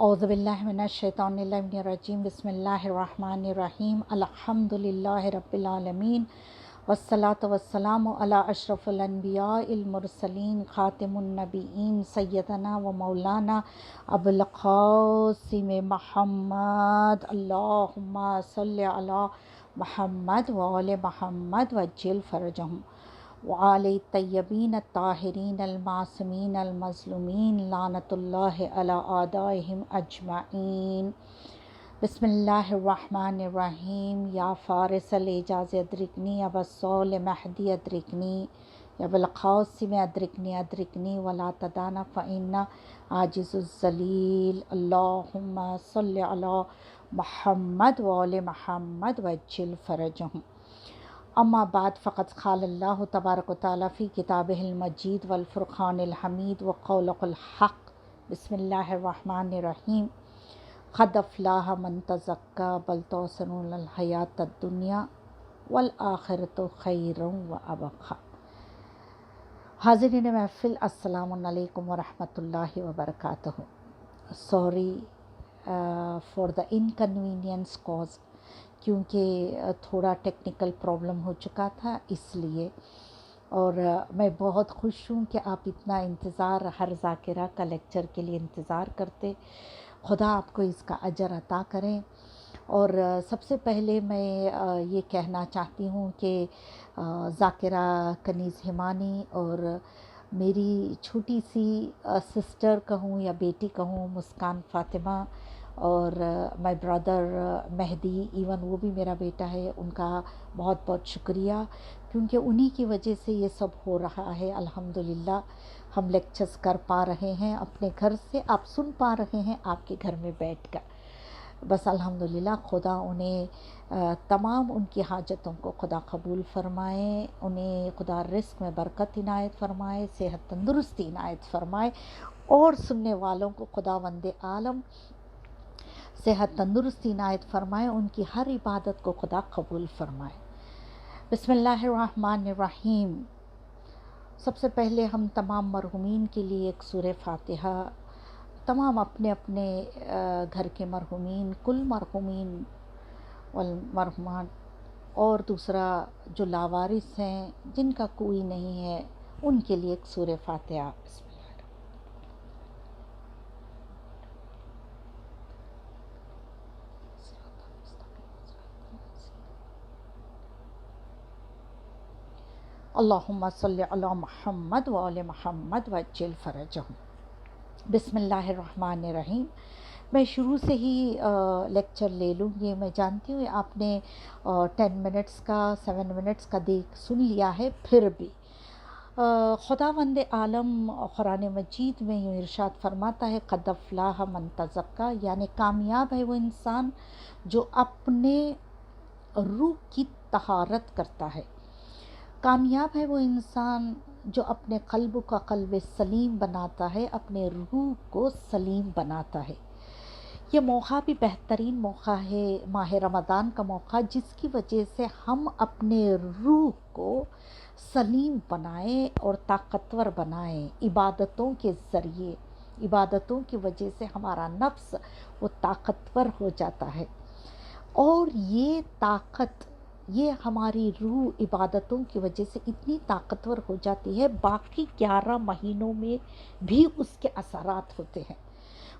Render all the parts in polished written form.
औज़ु बिल्लाहि मिनश शैतानिर रजीम बिस्मिल्लाहिर रहमानिर रहीम अल्हम्दुलिल्लाहि रब्बिल आलमीन वस्सलातु वस्सलामु अला अशरफिल अंबियाइल मुरसलीन खातिमुन नबिय्यीन सय्यदना व मौलाना अबुल क़ासिम मुहम्मद अल्लाहुम्मा सल्लि अला मुहम्मद व आले मुहम्मद वज्जिल फ़रजहुम वाले तय्यबीन ताहिरीन अलमासूमीन अलमज़लूमीन लानतुल्लाहि अला आदाइहिम अजमाइन। बिस्मिल्लाहिर्रहमानिर्रहीम। या फ़ारिसल एजाज़ अदरिकनी अबस्सौल महदी अदरिकनी या बिलक़ासिम अदरिकनी अदरिकनी वला तदाना फ़इन्ना आजिज़ुज़्ज़लील। अल्लाहुम्मा सल्लि अला मुहम्मद व आले मुहम्मद वज्जिल फ़रजहुम। अम्मा बाद फ़क़द क़ाल अल्लाहु तबारक व तआला फ़ी किताबिहिल मजीद वल फ़ुरक़ानिल हमीद व क़ौलुहुल हक़। बिस्मिल्लाहिर्रहमानिर्रहीम। क़द अफ़लाह मन तज़क्का बल तुसिरूनल हयातद दुनिया वल आखिरतु ख़ैरुन व अबक़ा। हाज़िरीन महफ़िल, अस्सलामु अलैकुम व रहमतुल्लाहि व बरकातुहू। Sorry for the inconvenience cause, क्योंकि थोड़ा टेक्निकल प्रॉब्लम हो चुका था इसलिए। और मैं बहुत खुश हूँ कि आप इतना इंतज़ार हर ज़ाकिरा का लेक्चर के लिए इंतज़ार करते। खुदा आपको इसका अजर अता करें। और सबसे पहले मैं ये कहना चाहती हूँ कि ज़ाकिरा कनीज़ हिमानी और मेरी छोटी सी सिस्टर कहूँ या बेटी कहूँ मुस्कान फ़ातिमा और माय ब्रदर मेहदी, इवन वो भी मेरा बेटा है, उनका बहुत बहुत शुक्रिया, क्योंकि उन्हीं की वजह से ये सब हो रहा है। अल्हम्दुलिल्लाह हम लेक्चर्स कर पा रहे हैं अपने घर से, आप सुन पा रहे हैं आपके घर में बैठकर। बस अल्हम्दुलिल्लाह खुदा उन्हें तमाम उनकी हाजतों को खुदा कबूल फ़रमाए, उन्हें खुदा रिस्क में बरकत इनायत फ़रमाए, सेहत तंदुरुस्ती इनायत फ़रमाए और सुनने वालों को खुदावंद आलम सेहत तंदुरुस्ती इनायत फ़रमाए, उनकी हर इबादत को खुदा कबूल फ़रमाए। बिस्मिल्लाहिर्रहमानिर्रहीम। सबसे पहले हम तमाम मरहुमीन के लिए एक सूरह फ़ातिहा, तमाम अपने अपने घर के मरहुमीन, कुल मरहुमीन वल मरहुमात, और दूसरा जो लावारिस हैं जिनका कोई नहीं है उनके लिए एक सूरह फ़ातिहा। अल्लाहुम्मा सल्लि अला मुहम्मद व आले मुहम्मद वज्जिल फ़रजहुम। बिस्मिल्लाहिर्रहमानिर्रहीम। मैं शुरू से ही लेक्चर ले लूँगी। मैं जानती हूँ आपने 10 मिनट्स का 7 मिनट्स का देख सुन लिया है, फिर भी खुदावंद आलम कुरान मजीद में यूँ इरशाद फरमाता है, क़द अफ़लाह मन तज़क्का, यानी कामयाब है वो इंसान जो अपने रूह की तहारत करता है। कामयाब है वो इंसान जो अपने क़ल्ब का क़ल्ब सलीम बनाता है, अपने रूह को सलीम बनाता है। ये मौका भी बेहतरीन मौका है, माह रमज़ान का मौका, जिसकी वजह से हम अपने रूह को सलीम बनाएं और ताकतवर बनाएं इबादतों के ज़रिए। इबादतों की वजह से हमारा नफ्स वो ताकतवर हो जाता है, और ये ताकत, ये हमारी रूह इबादतों की वजह से इतनी ताकतवर हो जाती है, बाकी 11 महीनों में भी उसके असरात होते हैं।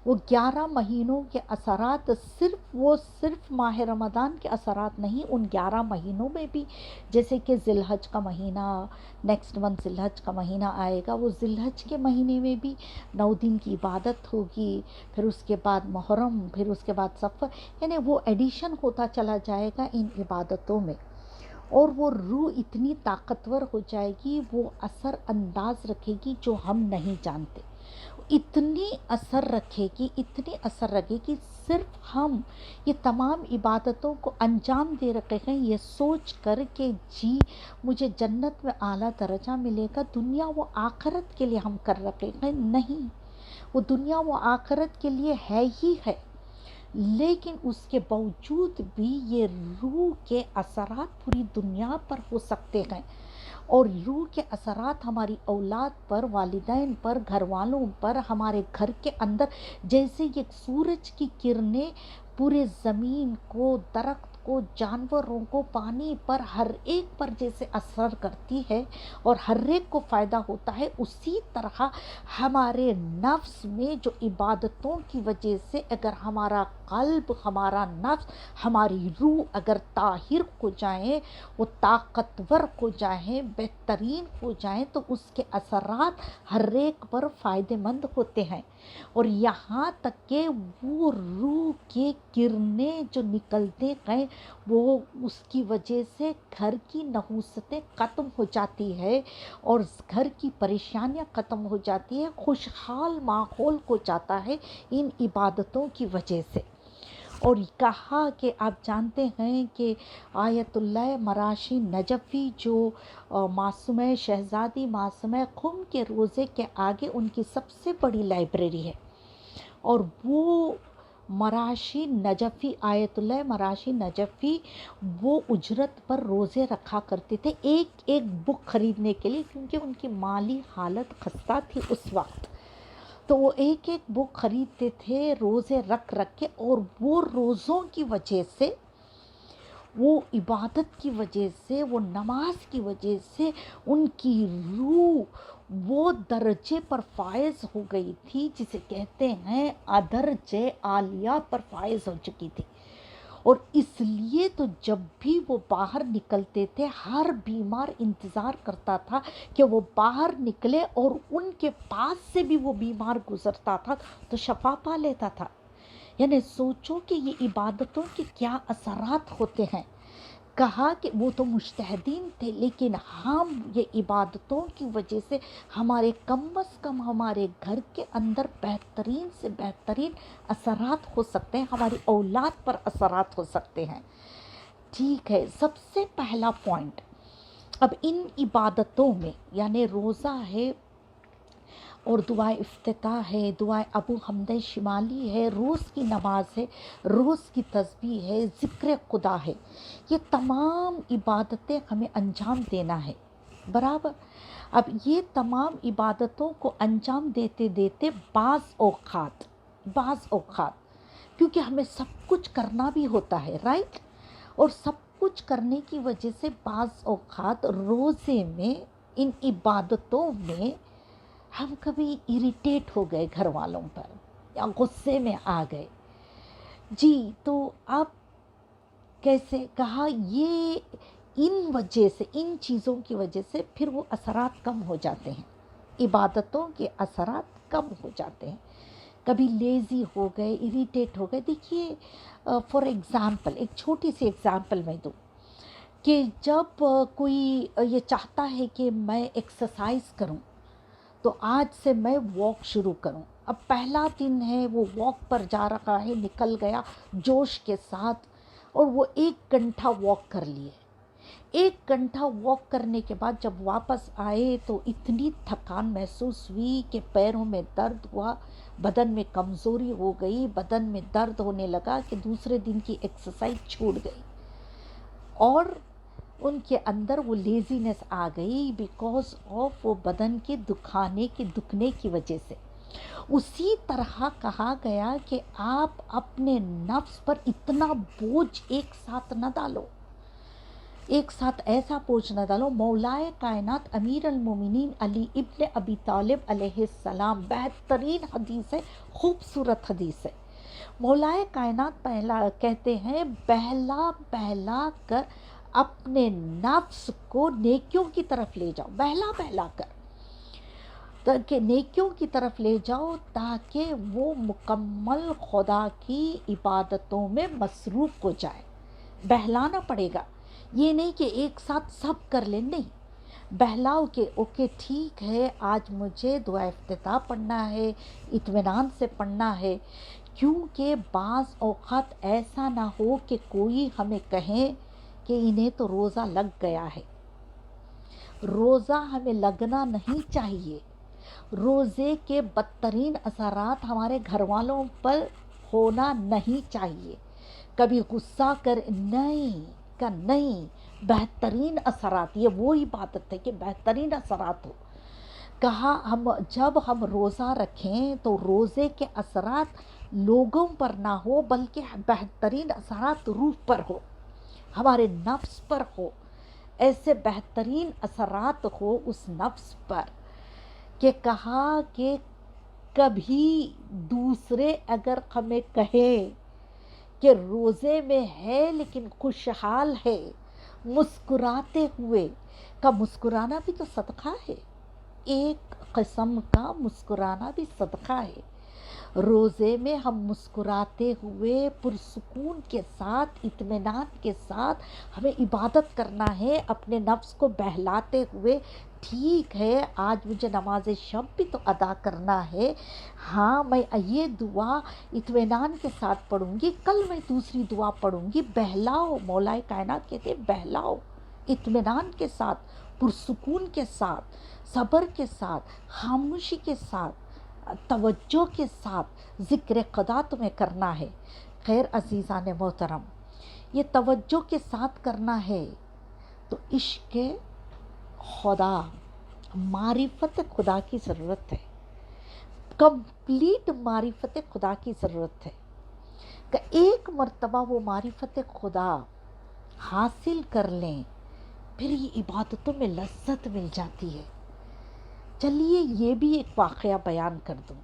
वो 11 महीनों के असरात सिर्फ़ माह रमज़ान के असरात नहीं, उन 11 महीनों में भी, जैसे कि ज़िलहज का महीना, नेक्स्ट मंथ ज़िलहज का महीना आएगा, वो ज़िलहज के महीने में भी 9 दिन की इबादत होगी, फिर उसके बाद मुहर्रम, फिर उसके बाद सफ़र, यानी वो एडिशन होता चला जाएगा इन इबादतों में, और वो रूह इतनी ताकतवर हो जाएगी, वो असर अंदाज रखेगी जो हम नहीं जानते। इतनी असर रखेगी सिर्फ हम ये तमाम इबादतों को अंजाम दे रखे हैं ये सोच कर के जी मुझे जन्नत में आला दर्जा मिलेगा, दुनिया वो आखिरत के लिए हम कर रखे हैं। नहीं, वो दुनिया वो आखिरत के लिए है ही है, लेकिन उसके बावजूद भी ये रूह के असरात पूरी दुनिया पर हो सकते हैं, اور روح کے اثرات ہماری اولاد پر، والدین پر، گھر والوں پر، ہمارے گھر کے اندر جیسے یہ سورج کی کرنیں پورے زمین کو، درخت کو، جانوروں کو، پانی پر، ہر ایک پر جیسے اثر کرتی ہے اور ہر ایک کو فائدہ ہوتا ہے، اسی طرح ہمارے نفس میں جو عبادتوں کی وجہ سے اگر ہمارا قلب، ہمارا نفس، ہماری روح اگر طاہر ہو جائیں، وہ طاقتور ہو جائیں، بہترین ہو جائیں، تو اس کے اثرات ہر ایک پر فائدہ مند ہوتے ہیں۔ اور یہاں تک کہ وہ روح کے کرنیں جو نکلتے ہیں، وہ اس کی وجہ سے گھر کی نحوستیں ختم ہو جاتی ہے اور گھر کی پریشانیاں ختم ہو جاتی ہے، خوشحال ماحول ہو جاتا ہے ان عبادتوں کی وجہ سے۔ اور کہا کہ آپ جانتے ہیں کہ آیت اللہ مراشی نجفی جو معصومہ شہزادی معصومہ خم کے روزے کے آگے ان کی سب سے بڑی لائبریری ہے، اور وہ مراشی نجفی، آیت اللہ مراشی نجفی، وہ اجرت پر روزے رکھا کرتے تھے ایک ایک بک خریدنے کے لیے، کیونکہ ان کی مالی حالت خستہ تھی اس وقت، تو وہ ایک ایک بک خریدتے تھے روزے رکھ رکھ کے، اور وہ روزوں کی وجہ سے، وہ عبادت کی وجہ سے، وہ نماز کی وجہ سے ان کی روح وہ درجے پر فائز ہو گئی تھی جسے کہتے ہیں ادرجے عالیہ پر فائز ہو چکی تھی۔ اور اس لیے تو جب بھی وہ باہر نکلتے تھے، ہر بیمار انتظار کرتا تھا کہ وہ باہر نکلے اور ان کے پاس سے بھی وہ بیمار گزرتا تھا تو شفا پا لیتا تھا۔ یعنی سوچو کہ یہ عبادتوں کے کیا اثرات ہوتے ہیں۔ کہا کہ وہ تو مجتہدین تھے، لیکن ہم یہ عبادتوں کی وجہ سے ہمارے کم از کم ہمارے گھر کے اندر بہترین سے بہترین اثرات ہو سکتے ہیں، ہماری اولاد پر اثرات ہو سکتے ہیں۔ ٹھیک ہے، سب سے پہلا پوائنٹ، اب ان عبادتوں میں یعنی روزہ ہے اور دعائے افتتاح ہے، دعائے ابو حمد شمالی ہے، روز کی نماز ہے، روز کی تسبیح ہے، ذکر خدا ہے، یہ تمام عبادتیں ہمیں انجام دینا ہے، برابر۔ اب یہ تمام عبادتوں کو انجام دیتے دیتے بعض اوقات کیونکہ ہمیں سب کچھ کرنا بھی ہوتا ہے، رائٹ، اور سب کچھ کرنے کی وجہ سے بعض اوقات روزے میں، ان عبادتوں میں ہم کبھی اریٹیٹ ہو گئے گھر والوں پر یا غصے میں آ گئے جی، تو اب کیسے؟ کہا یہ ان وجہ سے، ان چیزوں کی وجہ سے پھر وہ اثرات کم ہو جاتے ہیں، عبادتوں کے اثرات کم ہو جاتے ہیں، کبھی لیزی ہو گئے، اریٹیٹ ہو گئے۔ دیکھیے فار ایگزامپل، ایک چھوٹی سی ایگزامپل میں دوں کہ جب کوئی یہ چاہتا ہے کہ میں ایکسرسائز کروں تو آج سے میں واک شروع کروں، اب پہلا دن ہے، وہ واک پر جا رہا ہے، نکل گیا جوش کے ساتھ اور وہ 1 گھنٹہ واک کر لیے۔ 1 گھنٹہ واک کرنے کے بعد جب واپس آئے تو اتنی تھکان محسوس ہوئی کہ پیروں میں درد ہوا، بدن میں کمزوری ہو گئی، بدن میں درد ہونے لگا کہ دوسرے دن کی ایکسرسائز چھوٹ گئی، اور ان کے اندر وہ لیزینس آ گئی بیکاز آف وہ بدن کے دکھنے کی وجہ سے۔ اسی طرح کہا گیا کہ آپ اپنے نفس پر اتنا بوجھ ایک ساتھ نہ ڈالو، ایک ساتھ ایسا بوجھ نہ ڈالو۔ مولائے کائنات امیر المومنین علی ابن ابی طالب علیہ السلام، بہترین حدیث ہے، خوبصورت حدیث ہے۔ مولائے کائنات پہلا کہتے ہیں بہلا بہلا کر اپنے نفس کو نیکیوں کی طرف لے جاؤ، بہلا بہلا کر تاکہ نیکیوں کی طرف لے جاؤ، تاکہ وہ مکمل خدا کی عبادتوں میں مصروف ہو جائے۔ بہلانا پڑے گا، یہ نہیں کہ ایک ساتھ سب کر لیں، نہیں، بہلاؤ کہ اوکے ٹھیک ہے آج مجھے دعا افتتاح پڑھنا ہے، اطمینان سے پڑھنا ہے، کیونکہ بعض اوقات ایسا نہ ہو کہ کوئی ہمیں کہے کہ انہیں تو روزہ لگ گیا ہے۔ روزہ ہمیں لگنا نہیں چاہیے، روزے کے بدترین اثرات ہمارے گھر والوں پر ہونا نہیں چاہیے۔ کبھی غصہ کر نہیں، कहा नहीं, बेहतरीन असरात, ये वो इबादत है कि बेहतरीन असरात हो। कहा जब हम रोज़ा रखें तो रोज़े के असरात लोगों पर ना हो, बल्कि बेहतरीन असरात रूह पर हो, हमारे नफ्स पर हो। ऐसे बेहतरीन असरात हो उस नफ्स पर कि कहा कि कभी दूसरे अगर हमें कहे कि रोज़े में है लेकिन खुशहाल है, मुस्कुराते हुए, का मुस्कुराना भी तो सदका है, एक किस्म का मुस्कुराना भी सदका है। रोज़े में हम मुस्कुराते हुए पुरसुकून के साथ, इत्मीनान के साथ हमें इबादत करना है, अपने नफ्स को बहलाते हुए। ठीक है, आज मुझे नमाज शब भी तो अदा करना है, हाँ मैं ये दुआ इत्मीनान के साथ पढ़ूंगी, कल मैं दूसरी दुआ पढ़ूंगी। बहलाओ, मौलाए कायनात कहते बहलाओ इत्मीनान के साथ, पुरसुकून के साथ, सब्र के साथ, खामोशी के साथ, तवज्जो के साथ ज़िक्र क़दा तुम्हें करना है। खैर अज़ीज़ान मोहतरम, ये तवज्जो के साथ करना है तो इश्क़ खुदा, मारिफत खुदा की ज़रूरत है, कंप्लीट मारिफत खुदा की ज़रूरत है। कि एक मर्तबा वो मारिफत खुदा हासिल कर लें, फिर ये इबादतों में लज्जत मिल जाती है। चलिए ये भी एक वाक़या बयान कर दूँ।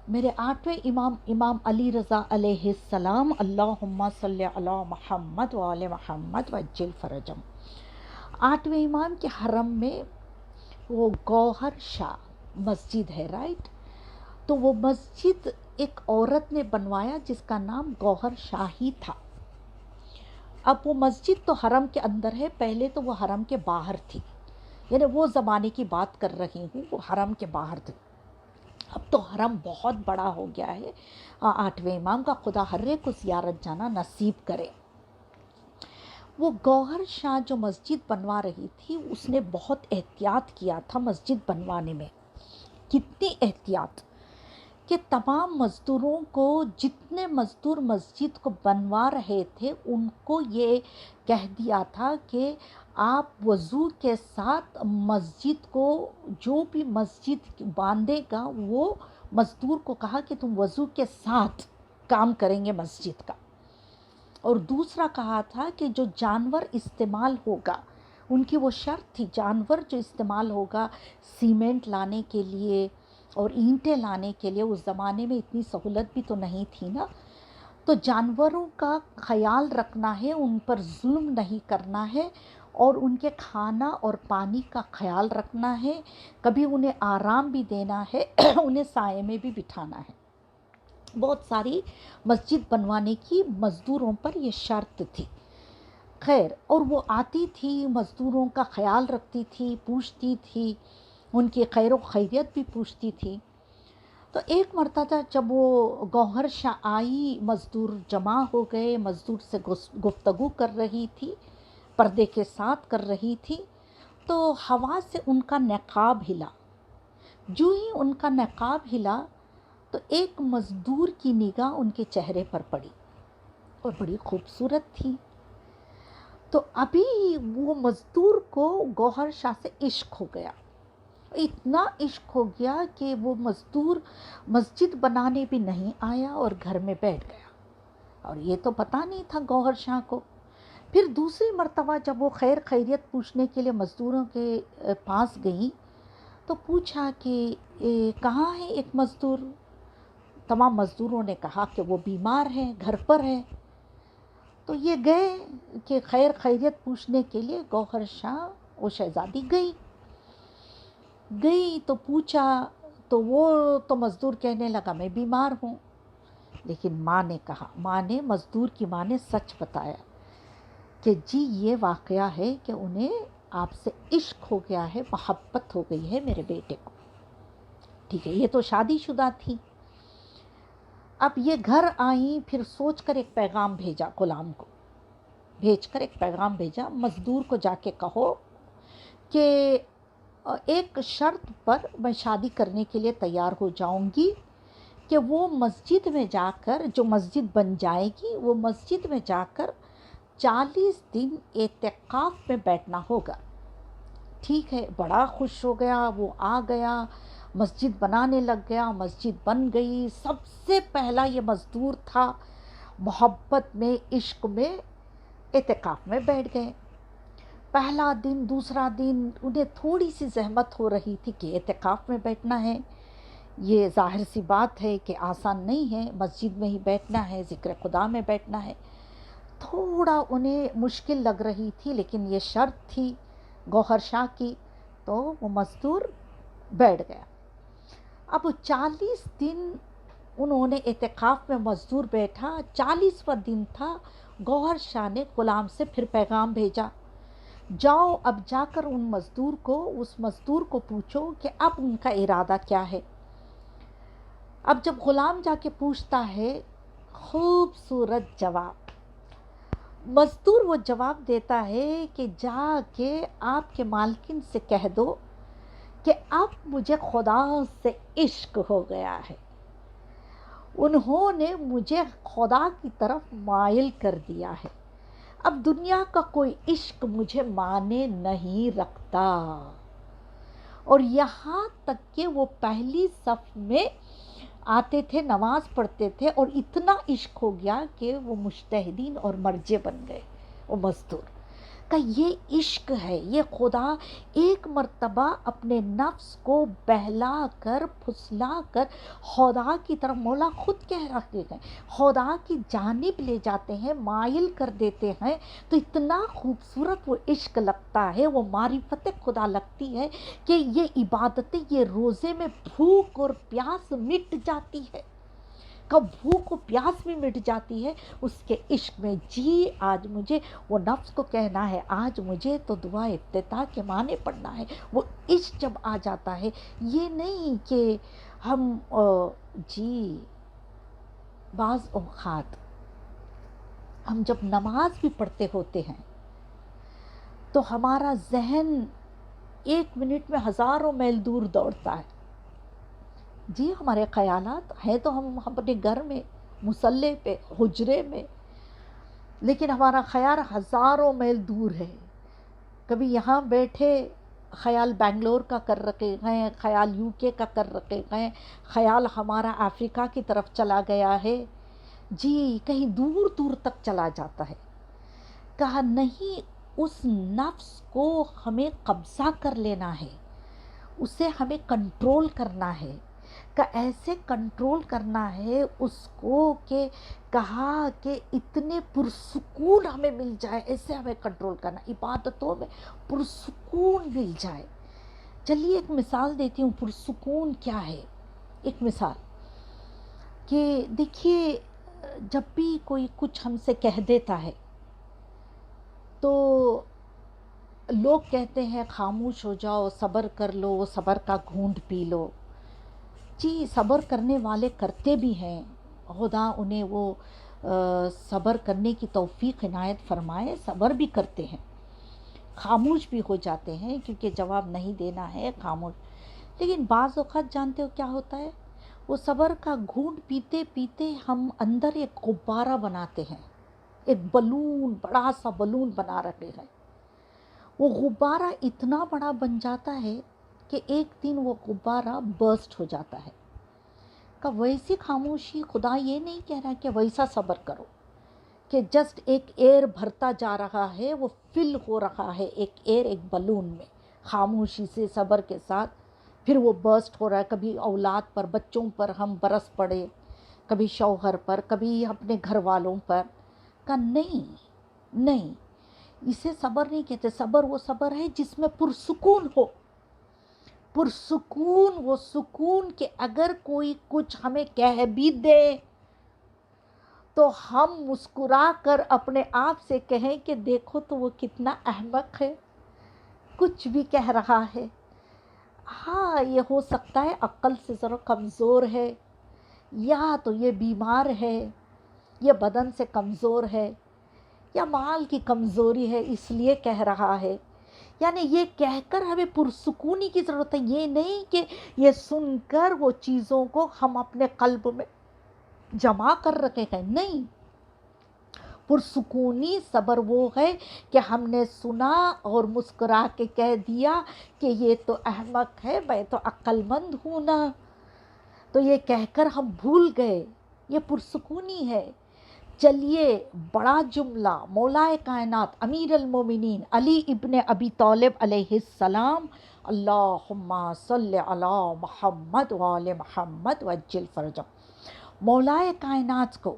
मेरे 8वें इमाम, इमाम अली रज़ा अलैहिस्सलाम, अल्लाहुम्मा सल्ली अला मुहम्मद व आले मुहम्मद वज्जिल फ़रजम, 8वें इमाम के हरम में वो गौहर शाह मस्जिद है, राइट। तो वो मस्जिद एक औरत ने बनवाया जिसका नाम गौहर शाह ही था। अब वो मस्जिद तो हरम के अंदर है, पहले तो वो हरम के बाहर थी, यानी वो ज़माने की बात कर रही हूँ, वो हरम के बाहर थी। अब तो हरम बहुत बड़ा हो गया है। 8वें इमाम का खुदा हर एक को ज़ियारत जाना नसीब करे। वो गौहर शाह जो मस्जिद बनवा रही थी, उसने बहुत एहतियात किया था मस्जिद बनवाने में। कितनी एहतियात कि तमाम मज़दूरों को, जितने मज़दूर मस्जिद को बनवा रहे थे, उनको ये कह दिया था कि आप वज़ू के साथ मस्जिद को, जो भी मस्जिद बांधेगा वो मज़दूर को कहा कि तुम वज़ू के साथ काम करेंगे मस्जिद का। और दूसरा कहा था कि जो जानवर इस्तेमाल होगा, उनकी वो शर्त थी, जानवर जो इस्तेमाल होगा सीमेंट लाने के लिए और ईंटें लाने के लिए, उस ज़माने में इतनी सहूलत भी तो नहीं थी ना, तो जानवरों का ख़याल रखना है, उन पर जुल्म नहीं करना है, और उनके खाना और पानी का ख़याल रखना है, कभी उन्हें आराम भी देना है उन्हें साए में भी बिठाना है। बहुत सारी मस्जिद बनवाने की मज़दूरों पर ये शर्त थी। खैर, और वो आती थी, मज़दूरों का ख़याल रखती थी, पूछती थी, उनकी खैर व खैरियत भी पूछती थी। तो एक मर्तबा जब वो गौहर शाह आई, मज़दूर जमा हो गए, मज़दूर से गुफ्तगू कर रही थी, पर्दे के साथ कर रही थी, तो हवा से उनका नक़ाब हिला। जो ही उनका नक़ाब हिला तो एक मज़दूर की निगाह उनके चेहरे पर पड़ी और बड़ी खूबसूरत थी। तो अभी वो मज़दूर को गौहर शाह से इश्क हो गया, इतना इश्क हो गया कि वो मज़दूर मस्जिद बनाने भी नहीं आया और घर में बैठ गया, और ये तो पता नहीं था गौहर शाह को। फिर दूसरी मर्तबा जब वो खैर खैरियत पूछने के लिए मज़दूरों के पास गई तो पूछा कि कहाँ है एक मज़दूर। तमाम मज़दूरों ने कहा कि वो बीमार है, घर पर है। तो ये गए कि खैर खैरियत पूछने के लिए। गौहर शाह, वो शहज़ादी गई तो पूछा, तो वो तो मज़दूर कहने लगा मैं बीमार हूँ। लेकिन माँ ने कहा, माँ ने, मज़दूर की माँ ने सच बताया कि जी ये वाक़या है कि उन्हें आपसे इश्क हो गया है, मोहब्बत हो गई है मेरे बेटे को। ठीक है, ये तो शादीशुदा थी। अब ये घर आई, फिर सोचकर एक पैगाम भेजा, गुलाम को भेजकर एक पैगाम भेजा, मज़दूर को जाके कहो कि एक शर्त पर मैं शादी करने के लिए तैयार हो जाऊंगी कि वो मस्जिद में जाकर, जो मस्जिद बन जाएगी वो मस्जिद में जाकर 40 दिन एतकाफ़ में बैठना होगा। ٹھیک ہے، بڑا خوش ہو گیا، وہ آ گیا، مسجد بنانے لگ گیا، مسجد بن گئی۔ سب سے پہلا یہ مزدور تھا، محبت میں، عشق میں، اعتکاف میں بیٹھ گئے۔ پہلا دن، دوسرا دن انہیں تھوڑی سی زحمت ہو رہی تھی کہ اعتکاف میں بیٹھنا ہے، یہ ظاہر سی بات ہے کہ آسان نہیں ہے، مسجد میں ہی بیٹھنا ہے، ذکر خدا میں بیٹھنا ہے، تھوڑا انہیں مشکل لگ رہی تھی، لیکن یہ شرط تھی گوہر شاہ کی، تو وہ مزدور بیٹھ گیا۔ اب 40 دن انہوں نے اعتکاف میں مزدور بیٹھا، 40واں دن تھا، گوہر شاہ نے غلام سے پھر پیغام بھیجا، جاؤ اب جا کر اس مزدور کو پوچھو کہ اب ان کا ارادہ کیا ہے۔ اب جب غلام جا کے پوچھتا ہے، خوبصورت جواب، مزدور وہ جواب دیتا ہے کہ جا کے آپ کے مالکن سے کہہ دو کہ اب مجھے خدا سے عشق ہو گیا ہے، انہوں نے مجھے خدا کی طرف مائل کر دیا ہے، اب دنیا کا کوئی عشق مجھے مانے نہیں رکھتا۔ اور یہاں تک کہ وہ پہلی صف میں آتے تھے، نماز پڑھتے تھے، اور اتنا عشق ہو گیا کہ وہ مجتہدین اور مرجع بن گئے۔ وہ مزدور کا یہ عشق ہے، یہ خدا ایک مرتبہ اپنے نفس کو بہلا کر، پھسلا کر خدا کی طرف، مولا خود کہہ رہے ہیں، خدا کی جانب لے جاتے ہیں، مائل کر دیتے ہیں، تو اتنا خوبصورت وہ عشق لگتا ہے، وہ معرفت خدا لگتی ہے کہ یہ عبادتیں، یہ روزے میں بھوک اور پیاس مٹ جاتی ہے، کب بھوک و پیاس بھی مٹ جاتی ہے اس کے عشق میں۔ جی آج مجھے وہ نفس کو کہنا ہے، آج مجھے تو دعا افتتاح کے معنی پڑھنا ہے، وہ عشق جب آ جاتا ہے، یہ نہیں کہ ہم جی بعض اوقات ہم جب نماز بھی پڑھتے ہوتے ہیں تو ہمارا ذہن 1 منٹ میں ہزاروں میل دور دوڑتا ہے۔ جی ہمارے خیالات ہیں تو ہم اپنے گھر میں، مصلے پہ، حجرے میں، لیکن ہمارا خیال ہزاروں میل دور ہے۔ کبھی یہاں بیٹھے خیال بنگلور کا کر رکھے ہیں، خیال UK کا کر رکھے ہیں، خیال ہمارا افریقہ کی طرف چلا گیا ہے، جی کہیں دور دور تک چلا جاتا ہے۔ کہا نہیں، اس نفس کو ہمیں قبضہ کر لینا ہے، اسے ہمیں کنٹرول کرنا ہے، کہ ایسے کنٹرول کرنا ہے اس کو کہ کہا کہ اتنے پرسکون ہمیں مل جائے، ایسے ہمیں کنٹرول کرنا، عبادتوں میں پرسکون مل جائے۔ چلیے ایک مثال دیتی ہوں، پرسکون کیا ہے۔ ایک مثال کہ دیکھیے، جب بھی کوئی کچھ ہم سے کہہ دیتا ہے تو لوگ کہتے ہیں خاموش ہو جاؤ، صبر کر لو، صبر کا گھونٹ پی لو۔ جی صبر کرنے والے کرتے بھی ہیں، خدا انہیں وہ صبر کرنے کی توفیق عنایت فرمائے، صبر بھی کرتے ہیں، خاموش بھی ہو جاتے ہیں کیونکہ جواب نہیں دینا ہے، خاموش۔ لیکن بعض اوقات جانتے ہو کیا ہوتا ہے، وہ صبر کا گھونٹ پیتے پیتے ہم اندر ایک غبارہ بناتے ہیں، ایک بلون، بڑا سا بلون بنا رہے ہیں، وہ غبارہ اتنا بڑا بن جاتا ہے کہ ایک دن وہ غبارہ برسٹ ہو جاتا ہے۔ کہ ویسی خاموشی، خدا یہ نہیں کہہ رہا کہ ویسا صبر کرو کہ جسٹ ایک ایئر بھرتا جا رہا ہے، وہ فل ہو رہا ہے، ایک ایئر ایک بلون میں، خاموشی سے، صبر کے ساتھ، پھر وہ برسٹ ہو رہا ہے۔ کبھی اولاد پر، بچوں پر ہم برس پڑے، کبھی شوہر پر، کبھی اپنے گھر والوں پر، کہ نہیں، اسے صبر نہیں کہتے۔ صبر وہ صبر ہے جس میں پرسکون ہو، پرسکون، وہ سکون کہ اگر کوئی کچھ ہمیں کہہ بھی دے تو ہم مسکرا کر اپنے آپ سے کہیں کہ دیکھو تو وہ کتنا احمق ہے، کچھ بھی کہہ رہا ہے۔ ہاں یہ ہو سکتا ہے عقل سے ذرا کمزور ہے، یا تو یہ بیمار ہے، یہ بدن سے کمزور ہے، یا مال کی کمزوری ہے اس لیے کہہ رہا ہے۔ یعنی یہ کہہ کر ہمیں پرسکونی کی ضرورت ہے، یہ نہیں کہ یہ سن کر وہ چیزوں کو ہم اپنے قلب میں جمع کر رکھے ہیں، نہیں، पुरसुकूनी सब्र वो है कि हमने सुना और मुस्कुरा के कह दिया कि ये तो अहमक है, मैं तो अक्लमंद हूँ ना, तो ये कहकर हम भूल गए, ये पुरसुकूनी है। चलिए बड़ा जुमला मौलाए कायनात अमीर अल मोमिनीन अली इब्ने अबी तालिब अलैहिस्सलाम, अल्लाहुम्मा सल्लि अला मुहम्मद व आले मुहम्मद वज्जिल फरजहम। मौलाए कायनात को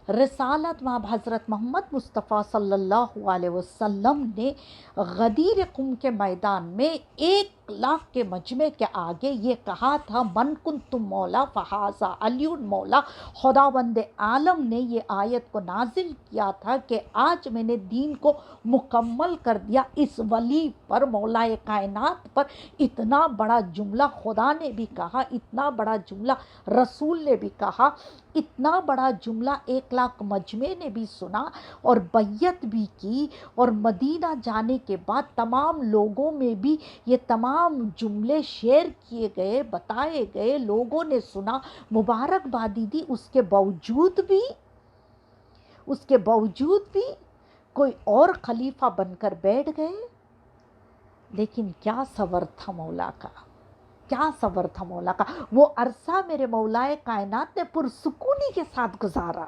रिसालत माब हज़रत मोहम्मद मुस्तफ़ा सल्लल्लाहु अलैहि वसल्लम ने गदीर कुम के मैदान में 1,00,000 के मजमे के आगे ये कहा था, मन कुंतुम मौला फ़हाज़ा अलियुन मौला। खुदावंद आलम ने ये आयत को नाजिल किया था कि आज मैंने दीन को मुकम्मल कर दिया इस वली पर, मौलाए कायनात पर। इतना बड़ा जुमला खुदा ने भी कहा, इतना बड़ा जुमला रसूल ने भी कहा, इतना बड़ा जुमला 1,00,000 मजमे ने भी सुना और बैयत भी की। और मदीना जाने के बाद तमाम लोगों में भी ये तमाम जुमले शेयर किए गए, बताए गए, लोगों ने सुना, मुबारकबादी दी। उसके बावजूद भी कोई और खलीफा बनकर बैठ गए। लेकिन क्या सब्र था मौला का, क्या सब्र था मौला का। वो अरसा मेरे मौलाए कायनात ने पुरसुकूनी के साथ गुजारा।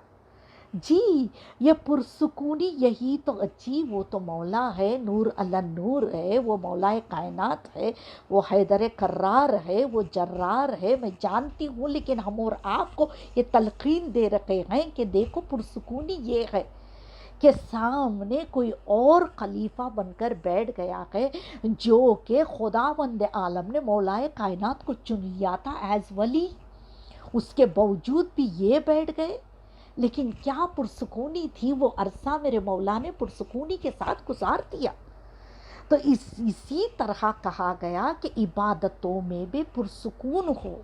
जी, ये पुरसुकूनी यही तो अजीब, वो तो मौला है, नूर अला नूर है, वो मौलाए कायनात है, वो हैदर कर्रार है, वो जर्रार है, मैं जानती हूँ। लेकिन हम और आपको ये तलकीन दे रखे हैं कि देखो पुरसुकूनी ये है कि सामने कोई और खलीफा बनकर बैठ गया है, जो कि खुदावंद आलम ने मौलाए कायनात को चुन लिया था एज वली। उसके बावजूद भी ये बैठ गए। लेकिन क्या पुरसुकूनी थी वो अरसा मेरे मौला ने पुरसुकूनी के साथ गुजार दिया। तो इसी तरह कहा गया कि इबादतों में भी पुरसुकून हो,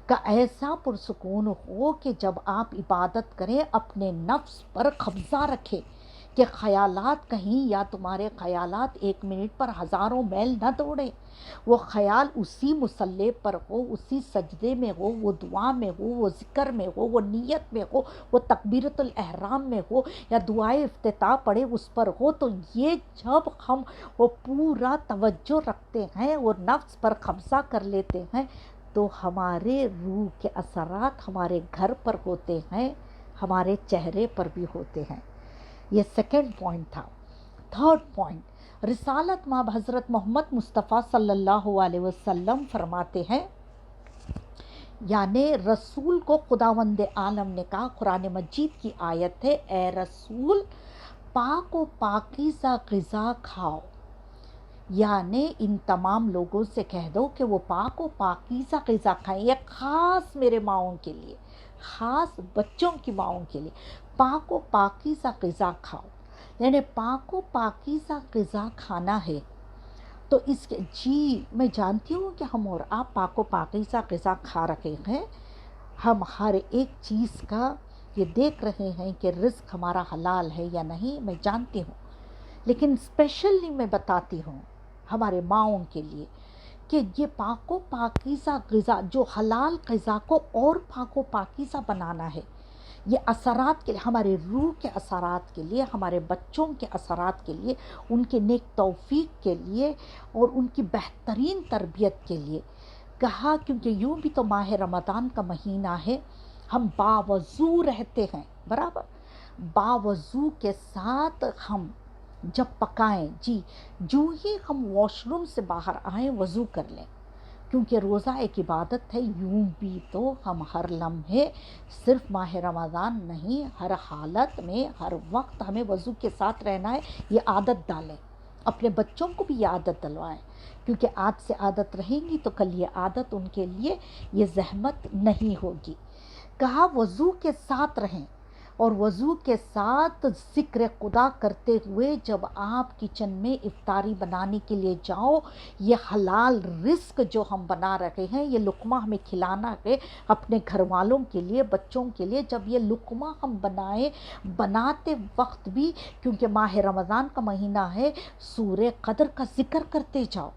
का ऐसा पुरसुकून हो कि जब आप इबादत करें अपने नफ्स पर कब्ज़ा रखें, कि ख़यालात कहीं या तुम्हारे ख़यालात 1 मिनट पर हज़ारों मैल न दौड़ें। वो ख़याल उसी मुसल्ले पर हो, उसी सजदे में हो, वो दुआ में हो, वो ज़िक्र में हो, वो नियत में हो, वो तकबीरतुल एहराम में हो, या दुआए इफ्तिताह पढ़े उस पर हो। तो ये जब हम वो पूरा तवज्जो रखते हैं और नफ्स पर कब्ज़ा कर लेते हैं, तो हमारे रूह के असरात हमारे घर पर होते हैं, हमारे चेहरे पर भी होते हैं। ये सेकंड पॉइंट था। थर्ड पॉइंट, रिसालत माब हज़रत मोहम्मद मुस्तफ़ा सल्लल्लाहु अलैहि वसल्लम फरमाते हैं, यानी रसूल को खुदावंद आलम ने कहा, कुरान मजीद की आयत है, ए रसूल पाक व पाकीज़ा ग़िज़ा खाओ। यानी इन तमाम लोगों से कह दो कि वो पाक व पाकीज़ा ग़िज़ा खाएं। ये ख़ास मेरे माओं के लिए, ख़ास बच्चों की माओं के लिए, पाक व पाकीज़ा ग़िज़ा खाओ। यानी पाक व पाकीज़ा ग़िज़ा खाना है। तो इसके जी मैं जानती हूँ कि हम और आप पाक व पाकीज़ा ग़िज़ा खा रहे हैं। हम हर एक चीज़ का ये देख रहे हैं कि रिज़्क़ हमारा हलाल है या नहीं, मैं जानती हूँ। लेकिन स्पेशली मैं बताती हूँ हमारे माओं के लिए कि ये पाक व पाकीज़ा ग़िज़ा, जो हलाल ग़िज़ा को और पाक व पाकीज़ा बनाना है, ये असरात के लिए, हमारे रूह के असरात के लिए, हमारे बच्चों के असरात के लिए, उनके नेक तौफीक के लिए और उनकी बेहतरीन तरबियत के लिए कहा। क्योंकि यूँ भी तो माह रमज़ान का महीना है, हम बावज़ू रहते हैं, बराबर बावज़ू के साथ हम जब पकाएं, जी जो ही हम वॉशरूम से बाहर आएँ वज़ू कर लें, क्योंकि रोज़ा एक इबादत है। यूँ भी तो हम हर लम्हे, सिर्फ माह रमज़ान नहीं, हर हालत में हर वक्त हमें वज़ू के साथ रहना है। ये आदत डालें, अपने बच्चों को भी ये आदत डलवाएं, क्योंकि आज से आदत रहेंगी तो कल ये आदत उनके लिए ये ज़हमत नहीं होगी। कहा वज़ू के साथ रहें, और वज़ू के साथ ज़िक्र खुदा करते हुए जब आप किचन में इफ्तारी बनाने के लिए जाओ, ये हलाल रिज़्क़ जो हम बना रहे हैं, ये लुक़मा हमें खिलाना है अपने घर वालों के लिए, बच्चों के लिए। जब ये लुक़मा हम बनाते वक्त भी, क्योंकि माह रमज़ान का महीना है, सूरे क़द्र का ज़िक्र करते जाओ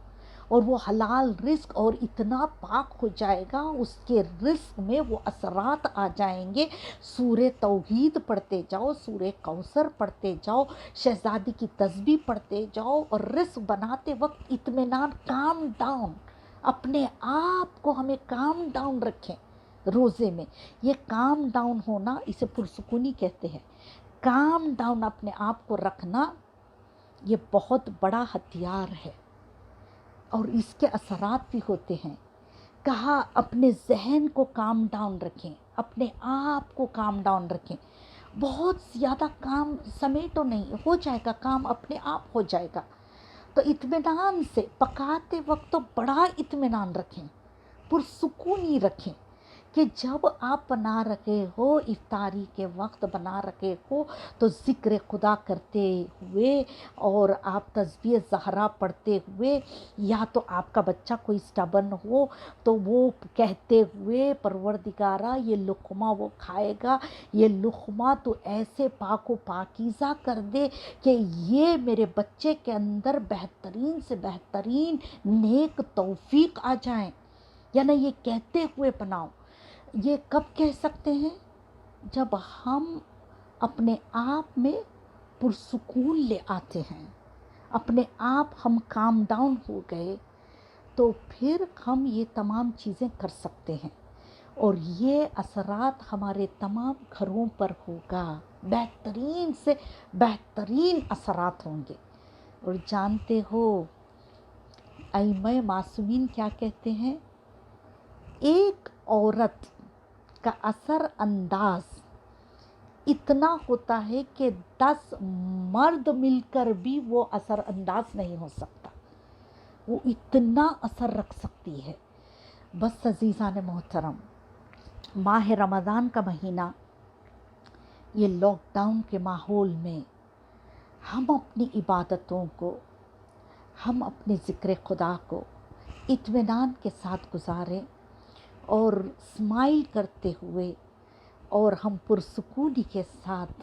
اور وہ حلال رزق اور اتنا پاک ہو جائے گا، اس کے رزق میں وہ اثرات آ جائیں گے۔ سورہ توحید پڑھتے جاؤ، سورہ کوثر پڑھتے جاؤ، شہزادی کی تسبیح پڑھتے جاؤ، اور رزق بناتے وقت اطمینان، کام ڈاؤن، اپنے آپ کو ہمیں کام ڈاؤن رکھیں روزے میں۔ یہ کام ڈاؤن ہونا اسے پرسکونی کہتے ہیں۔ کام ڈاؤن اپنے آپ کو رکھنا یہ بہت بڑا ہتھیار ہے، اور اس کے اثرات بھی ہوتے ہیں۔ کہا اپنے ذہن کو کام ڈاؤن رکھیں، اپنے آپ کو کام ڈاؤن رکھیں۔ بہت زیادہ کام سمیٹو نہیں، ہو جائے گا کام، اپنے آپ ہو جائے گا۔ تو اطمینان سے پکاتے وقت تو بڑا اطمینان رکھیں، پرسکونی رکھیں کہ جب آپ بنا رکھے ہو، افطاری کے وقت بنا رکھے ہو، تو ذکر خدا کرتے ہوئے اور آپ تسبیح زہرا پڑھتے ہوئے، یا تو آپ کا بچہ کوئی سٹبن ہو تو وہ کہتے ہوئے پروردگارہ یہ لقمہ وہ کھائے گا، یہ لقمہ تو ایسے پاک و پاکیزہ کر دے کہ یہ میرے بچے کے اندر بہترین سے بہترین نیک توفیق آ جائیں، یعنی یہ کہتے ہوئے بناؤ۔ یہ کب کہہ سکتے ہیں؟ جب ہم اپنے آپ میں پرسکون لے آتے ہیں، اپنے آپ ہم کام ڈاؤن ہو گئے، تو پھر ہم یہ تمام چیزیں کر سکتے ہیں، اور یہ اثرات ہمارے تمام گھروں پر ہوگا، بہترین سے بہترین اثرات ہوں گے۔ اور جانتے ہو ائمہ معصومین کیا کہتے ہیں؟ ایک عورت کا اثر انداز اتنا ہوتا ہے کہ 10 مرد مل کر بھی وہ اثر انداز نہیں ہو سکتا، وہ اتنا اثر رکھ سکتی ہے۔ بس عزیزان محترم، ماہ رمضان کا مہینہ، یہ لاک ڈاؤن کے ماحول میں ہم اپنی عبادتوں کو، ہم اپنے ذکر خدا کو اطمینان کے ساتھ گزاریں، اور اسمائل کرتے ہوئے، اور ہم پرسکونی کے ساتھ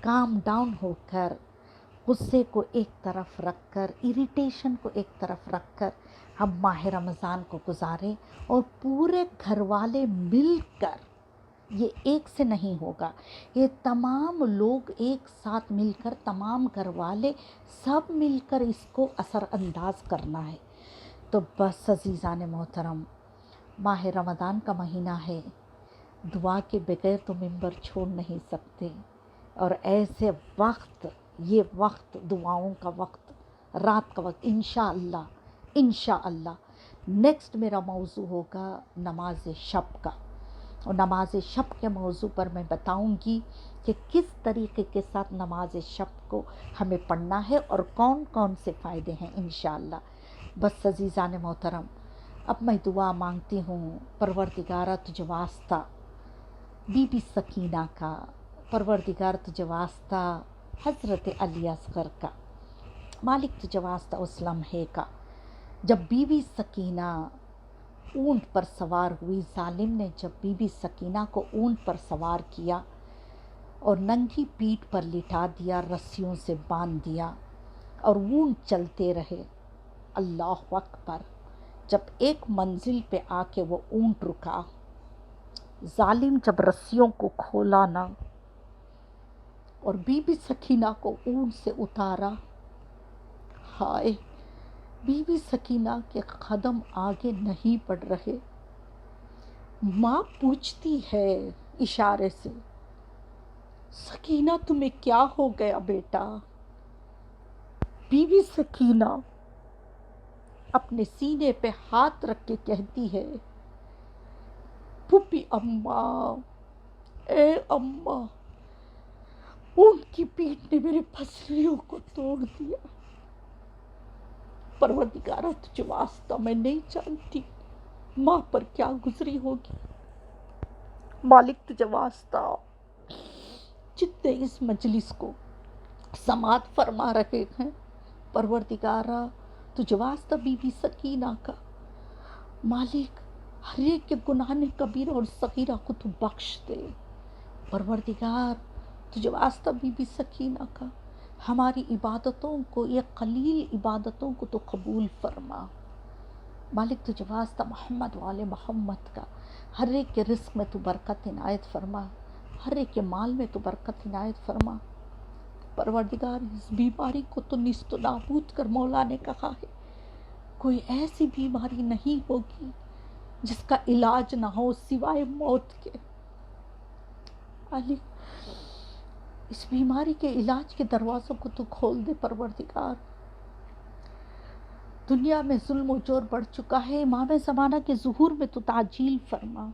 کام ڈاؤن ہو کر، غصے کو ایک طرف رکھ کر، اریٹیشن کو ایک طرف رکھ کر ہم ماہ رمضان کو گزاریں، اور پورے گھر والے مل کر، یہ ایک سے نہیں ہوگا، یہ تمام لوگ ایک ساتھ مل کر، تمام گھر والے سب مل کر اس کو اثر انداز کرنا ہے۔ تو بس عزیزان محترم، ماہ رمضان کا مہینہ ہے، دعا کے بغیر تو ممبر چھوڑ نہیں سکتے، اور ایسے وقت، یہ وقت دعاؤں کا وقت، رات کا وقت، انشاءاللہ انشاءاللہ نیکسٹ میرا موضوع ہوگا نماز شب کا، اور نماز شب کے موضوع پر میں بتاؤں گی کہ کس طریقے کے ساتھ نماز شب کو ہمیں پڑھنا ہے، اور کون کون سے فائدے ہیں انشاءاللہ۔ بس عزیزان محترم، اب میں دعا مانگتی ہوں، پروردگارہ تجھ واسطہ بی بی سکینہ کا، پروردگار تجھ واسطہ حضرت علی اصغر کا، مالک تجھ واسطہ اس لمحے کا جب بی بی سکینہ اونٹ پر سوار ہوئی، ظالم نے جب بی بی سکینہ کو اونٹ پر سوار کیا اور ننگی پیٹھ پر لٹا دیا، رسیوں سے باندھ دیا، اور اونٹ چلتے رہے۔ اللہ اکبر! جب ایک منزل پہ آ کے وہ اونٹ رکا، ظالم جب رسیوں کو کھولا نا، اور بی بی سکینہ کو اونٹ سے اتارا، ہائے، بی بی سکینہ کے قدم آگے نہیں بڑھ رہے۔ ماں پوچھتی ہے اشارے سے، سکینہ تمہیں کیا ہو گیا بیٹا؟ بی بی سکینہ اپنے سینے پہ ہاتھ رکھ کے کہتی ہے، پھوپھی اماں، اے اماں، اونٹ کی پیٹھ نے میرے پسلیوں کو توڑ دیا۔ پروردگارہ تجھ واسطہ میں نہیں جانتی ماں پر کیا گزری ہوگی۔ مالک تجھ واسطہ جتنے اس مجلس کو سماعت فرما رہے ہیں، پروردگارہ تجھ واسطہ بی بی سکینہ کا، مالک ہر ایک کے گناہ کبیرہ اور صغیرہ کو تو بخش دے۔ پروردگار تجھ واسطہ بی بی سکینہ کا، ہماری عبادتوں کو، یہ قلیل عبادتوں کو تو قبول فرما۔ مالک تجھے واسطہ محمد والے محمد کا، ہر ایک کے رزق میں تو برکت عنایت فرما، ہر ایک کے مال میں تو برکت عنایت فرما۔ پروردگار اس بیماری کو تو نیست و نابود کر، مولا نے کہا ہے کوئی ایسی بیماری نہیں ہوگی جس کا علاج نہ ہو سوائے موت کے۔ علی اس بیماری کے علاج کے دروازوں کو تو کھول دے پروردگار۔ دنیا میں ظلم و جور بڑھ چکا ہے، امام زمانہ کے ظہور میں تو تعجیل فرما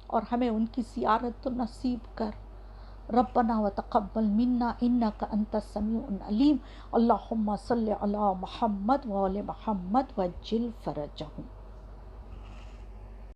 اور ہمیں ان کی زیارت تو نصیب کر۔ ربنا وتقبل منا انک انت السمیع العلیم، اللہم صلی علی محمد وآل محمد وعجل فرجہم۔